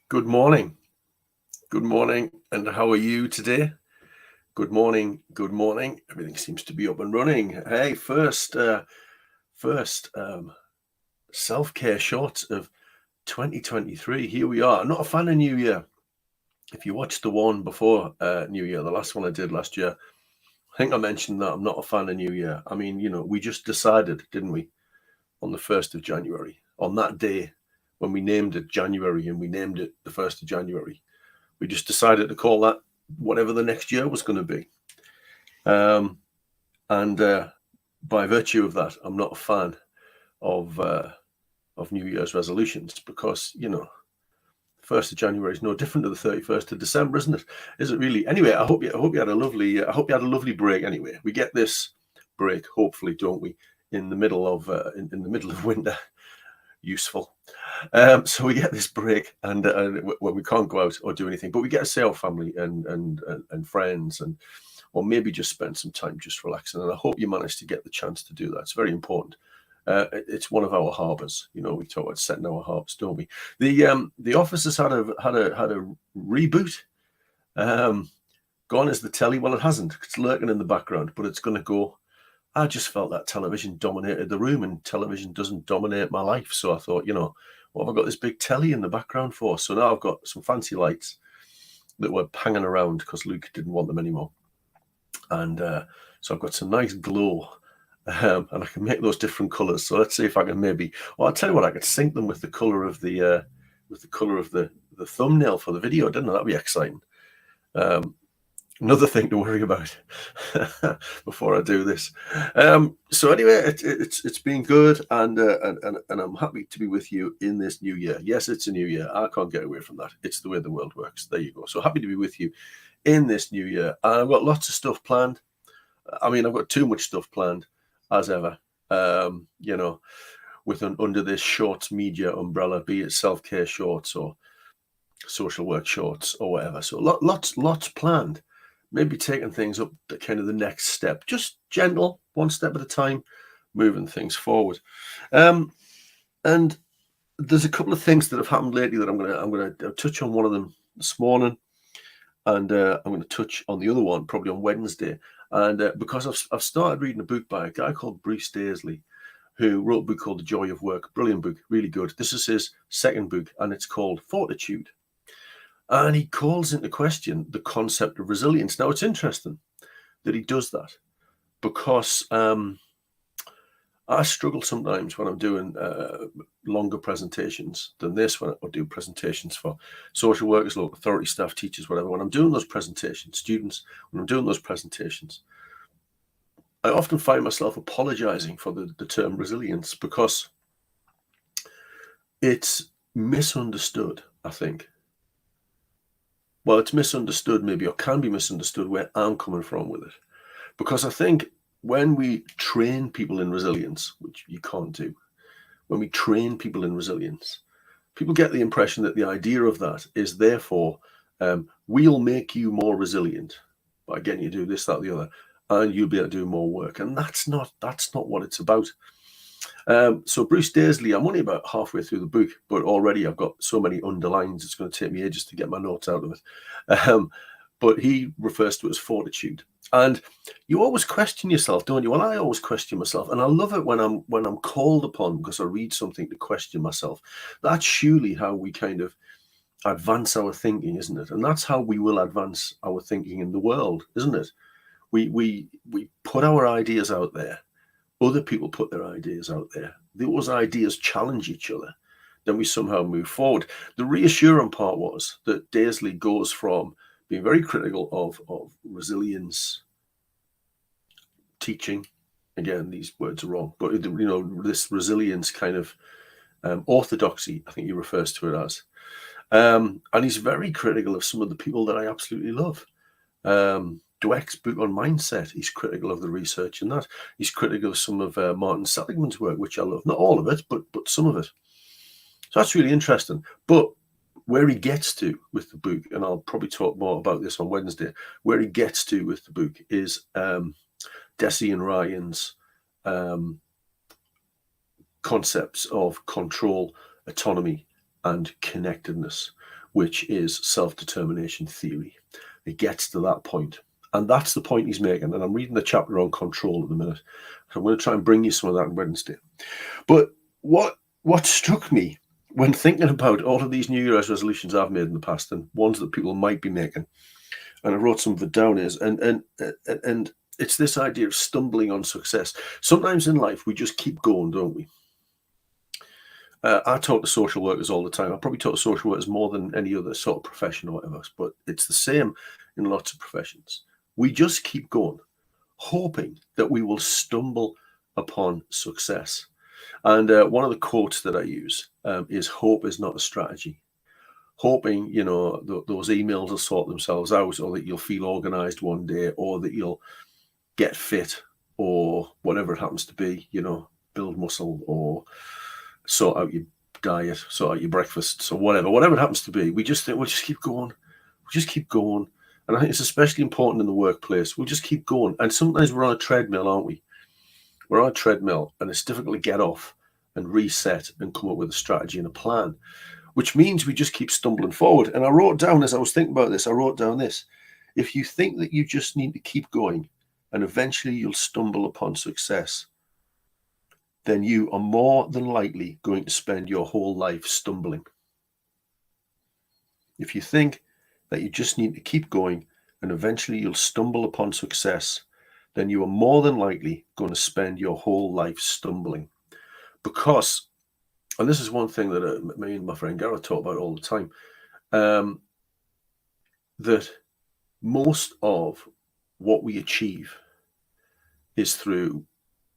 Good morning. Good morning. And how are you today? Good morning. Good morning. Everything seems to be up and running. Hey, first self-care shot of 2023. Here we are. I'm not a fan of New Year. If you watched the one before New Year, the last one I did last year, I think I mentioned that I'm not a fan of New Year. I mean, we just decided, didn't we, on the 1st of January, on that day when we named it January and we named it the 1st of January. We just decided to call that whatever the next year was going to be. And by virtue of that, I'm not a fan of New Year's resolutions because, 1st of January is no different to the 31st of December, isn't it? Is it really? Anyway, I hope you had a lovely break. Anyway, we get this break, hopefully, don't we? In the middle of winter, useful. So we get this break, and when we can't go out or do anything, but we get to see our family and friends, or maybe just spend some time just relaxing. And I hope you manage to get the chance to do that. It's very important. It's one of our harbours. We talk about setting our harbours, don't we? The office has had a reboot. Gone is the telly. Well, it hasn't. It's lurking in the background, but it's going to go. I just felt that television dominated the room, and television doesn't dominate my life. So I thought, what have I got this big telly in the background for? So now I've got some fancy lights that were hanging around because Luke didn't want them anymore. And so I've got some nice glow, and I can make those different colors. So let's see if I can I'll tell you what, I could sync them with the color of the thumbnail for the video, didn't I? That'd be exciting. Another thing to worry about before I do this. So anyway, it's been good, and I'm happy to be with you in this new year. Yes, it's a new year. I can't get away from that. It's the way the world works. There you go. So happy to be with you in this new year. And I've got lots of stuff planned. I mean, I've got too much stuff planned, as ever. Under this shorts media umbrella, be it self-care shorts or social work shorts or whatever. So lots planned. Maybe taking things up to kind of the next step, just gentle, one step at a time, moving things forward. And there's a couple of things that have happened lately that I'm gonna touch on one of them this morning, and I'm going to touch on the other one probably on Wednesday. And because I've started reading a book by a guy called Bruce Daisley, who wrote a book called The Joy of Work. Brilliant book, really good. This is his second book, and it's called Fortitude. And he calls into question the concept of resilience. Now, it's interesting that he does that because I struggle sometimes when I'm doing longer presentations than this, when I do presentations for social workers, local authority staff, teachers, whatever. When I'm doing those presentations, students, when I'm doing those presentations, I often find myself apologizing for the term resilience because it's misunderstood, I think. Well, it's misunderstood maybe, or can be misunderstood where I'm coming from with it. Because I think when we train people in resilience, which you can't do, when we train people in resilience, people get the impression that the idea of that is therefore, we'll make you more resilient by getting you to do this, that, the other, and you'll be able to do more work. And that's not what it's about. So Bruce Daisley, I'm only about halfway through the book, but already I've got so many underlines, it's going to take me ages to get my notes out of it. But he refers to it as fortitude. And you always question yourself, don't you? Well, I always question myself, and I love it when I'm called upon because I read something to question myself. That's surely how we kind of advance our thinking, isn't it? And that's how we will advance our thinking in the world, isn't it? We put our ideas out there. Other people put their ideas out there. Those ideas challenge each other. Then we somehow move forward. The reassuring part was that Daisley goes from being very critical of resilience teaching. Again, these words are wrong, but this resilience kind of orthodoxy, I think he refers to it as. And he's very critical of some of the people that I absolutely love. Dweck's book on mindset, he's critical of the research in that. He's critical of some of Martin Seligman's work, which I love. Not all of it, but some of it. So that's really interesting. But where he gets to with the book, and I'll probably talk more about this on Wednesday, where he gets to with the book is Deci and Ryan's concepts of control, autonomy, and connectedness, which is self-determination theory. It gets to that point. And that's the point he's making. And I'm reading the chapter on control at the minute. So I'm going to try and bring you some of that on Wednesday. But what struck me when thinking about all of these New Year's resolutions I've made in the past and ones that people might be making, and I wrote some of it down, is and it's this idea of stumbling on success. Sometimes in life we just keep going, don't we? I talk to social workers all the time. I probably talk to social workers more than any other sort of profession or whatever, but it's the same in lots of professions. We just keep going, hoping that we will stumble upon success. And one of the quotes that I use is, hope is not a strategy. Hoping, those emails will sort themselves out, or that you'll feel organized one day, or that you'll get fit, or whatever it happens to be, build muscle, or sort out your diet, sort out your breakfasts, or whatever it happens to be. We just think we'll just keep going. We'll just keep going. And I think it's especially important in the workplace. We'll just keep going. And sometimes we're on a treadmill, aren't we? We're on a treadmill, and it's difficult to get off and reset and come up with a strategy and a plan, which means we just keep stumbling forward. And I wrote down, as I was thinking about this, I wrote down this: if you think that you just need to keep going and eventually you'll stumble upon success, then you are more than likely going to spend your whole life stumbling. If you think that you just need to keep going and eventually you'll stumble upon success, then you are more than likely going to spend your whole life stumbling. Because, and this is one thing that me and my friend Gareth talk about all the time, that most of what we achieve is through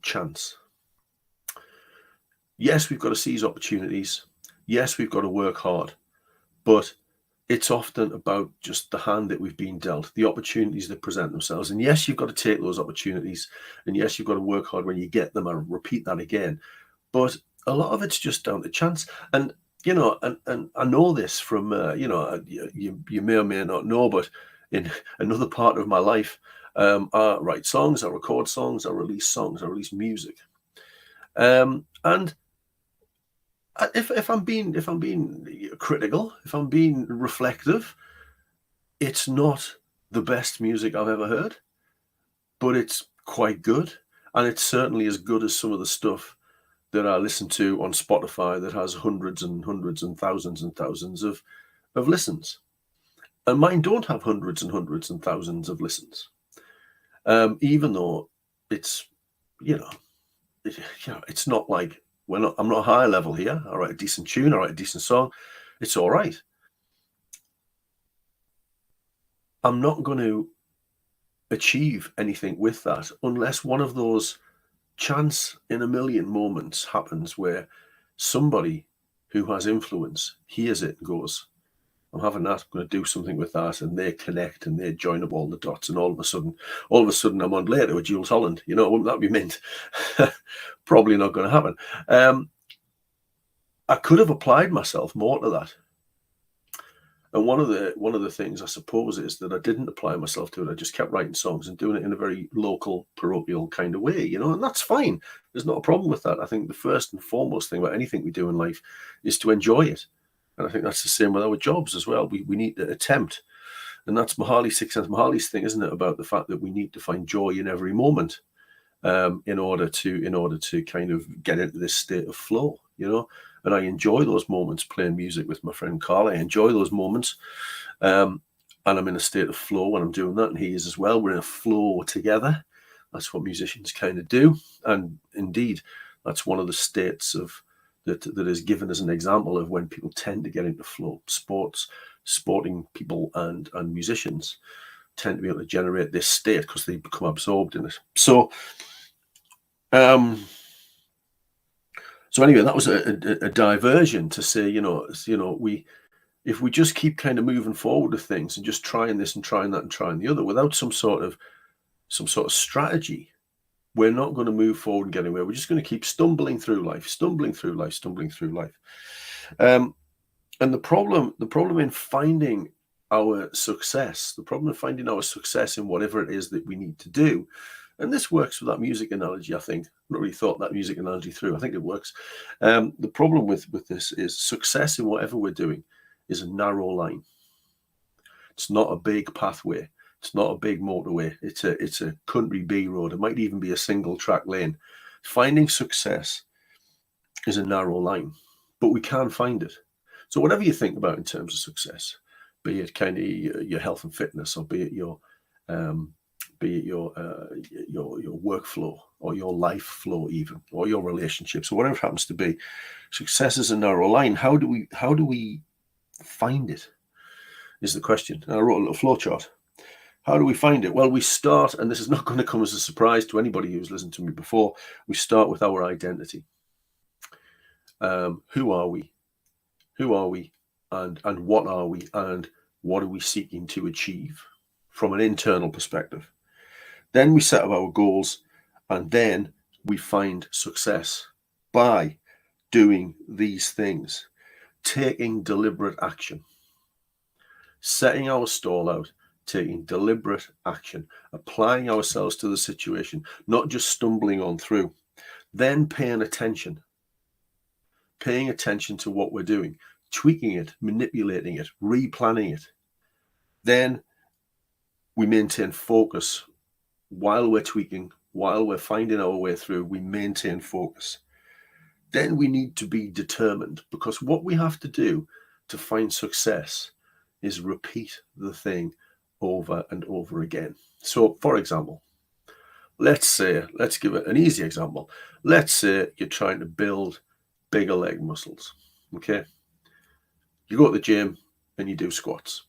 chance. Yes, we've got to seize opportunities. Yes, we've got to work hard, but it's often about just the hand that we've been dealt, the opportunities that present themselves. And yes, you've got to take those opportunities. And yes, you've got to work hard when you get them. I'll repeat that again. But a lot of it's just down to chance. And, and I know this from, you may or may not know, but in another part of my life, I write songs, I record songs, I release music. And if I'm being critical, if I'm being reflective, it's not the best music I've ever heard, but it's quite good, and it's certainly as good as some of the stuff that I listen to on Spotify that has hundreds and hundreds and thousands of listens. And mine don't have hundreds and hundreds and thousands of listens, even though it's it's not like I'm not high level here. I write a decent tune, I write a decent song. It's all right. I'm not going to achieve anything with that unless one of those chance in a million moments happens where somebody who has influence hears it and goes, I'm having that, I'm going to do something with that, and they connect and they join up all the dots, and all of a sudden I'm on later with Jules Holland. Wouldn't that be mint? Probably not going to happen. I could have applied myself more to that. And one of the things, I suppose, is that I didn't apply myself to it. I just kept writing songs and doing it in a very local, parochial kind of way, and that's fine. There's not a problem with that. I think the first and foremost thing about anything we do in life is to enjoy it. And I think that's the same with our jobs as well. We need to attempt. And that's Sixth Sense Mahali's thing, isn't it? About the fact that we need to find joy in every moment in order to kind of get into this state of flow, And I enjoy those moments playing music with my friend Carl. I enjoy those moments. And I'm in a state of flow when I'm doing that. And he is as well. We're in a flow together. That's what musicians kind of do. And indeed, that's one of the states that is given as an example of when people tend to get into flow. Sporting people and musicians tend to be able to generate this state because they become absorbed in it. So anyway, that was a diversion to say, if we just keep kind of moving forward with things and just trying this and trying that and trying the other without some sort of strategy, we're not going to move forward and get anywhere. We're just going to keep stumbling through life. And the problem in finding our success, in whatever it is that we need to do, And this works with that music analogy, I think. I've not really thought that music analogy through. I think it works. The problem with this is success in whatever we're doing is a narrow line. It's not a big pathway. It's not a big motorway. It's a country B road. It might even be a single track lane. Finding success is a narrow line, but we can find it. So whatever you think about in terms of success, be it kind of your health and fitness, or be it your workflow, or your life flow, even, or your relationships, or whatever it happens to be, success is a narrow line. How do we find it? Is the question. And I wrote a little flow chart. How do we find it? Well, we start, and this is not going to come as a surprise to anybody who's listened to me before. We start with our identity. Who are we? Who are we? And what are we? And what are we seeking to achieve from an internal perspective? Then we set up our goals, and then we find success by doing these things, taking deliberate action, setting our stall out, taking deliberate action, applying ourselves to the situation, not just stumbling on through, then paying attention to what we're doing, tweaking it, manipulating it, replanning it. Then we maintain focus while we're tweaking, while we're finding our way through, we maintain focus. Then we need to be determined, because what we have to do to find success is repeat the thing over and over again. So, for example, let's give it an easy example. Let's say you're trying to build bigger leg muscles. Okay. You go to the gym and you do squats.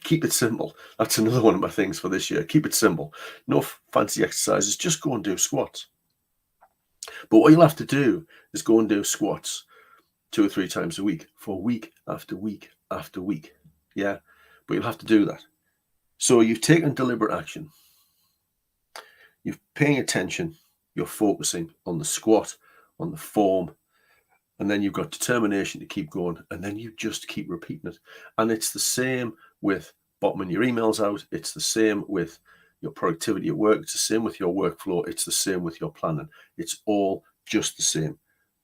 Keep it simple. That's another one of my things for this year. Keep it simple. No fancy exercises. Just go and do squats. But what you'll have to do is go and do squats 2 or 3 times a week for week after week after week. Yeah. But you'll have to do that. So you've taken deliberate action. You're paying attention. You're focusing on the squat, on the form, and then you've got determination to keep going, and then you just keep repeating it. And it's the same with bottoming your emails out. It's the same with your productivity at work. It's the same with your workflow. It's the same with your planning. It's all just the same.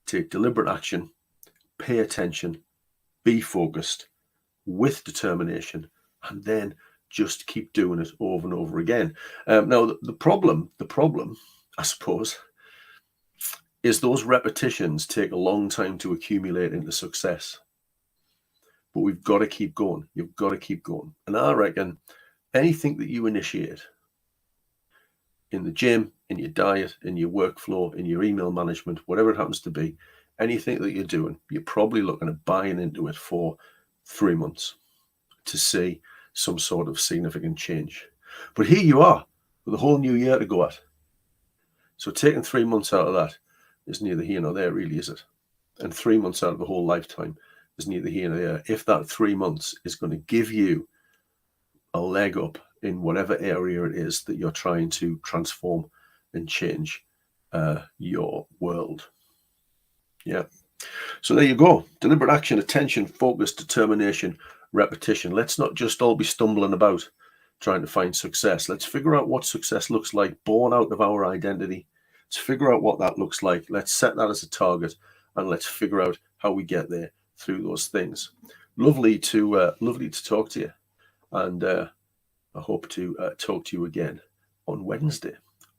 Take deliberate action, pay attention, be focused with determination, and then just keep doing it over and over again. Now, the problem, I suppose, is those repetitions take a long time to accumulate into success. But we've got to keep going. You've got to keep going. And I reckon anything that you initiate in the gym, in your diet, in your workflow, in your email management, whatever it happens to be, anything that you're doing, you're probably looking at buying into it for 3 months to see some sort of significant change. But here you are with a whole new year to go at. So taking 3 months out of that is neither here nor there, really, is it? And 3 months out of a whole lifetime is neither here nor there. If that 3 months is going to give you a leg up in whatever area it is that you're trying to transform and change your world. Yeah. So there you go. Deliberate action, attention, focus, determination, repetition. Let's not just all be stumbling about trying to find success. Let's figure out what success looks like born out of our identity. Let's figure out what that looks like. Let's set that as a target, and let's figure out how we get there through those things. Lovely to talk to you, and I hope to talk to you again on Wednesday.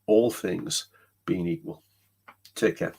All things being equal. Take care.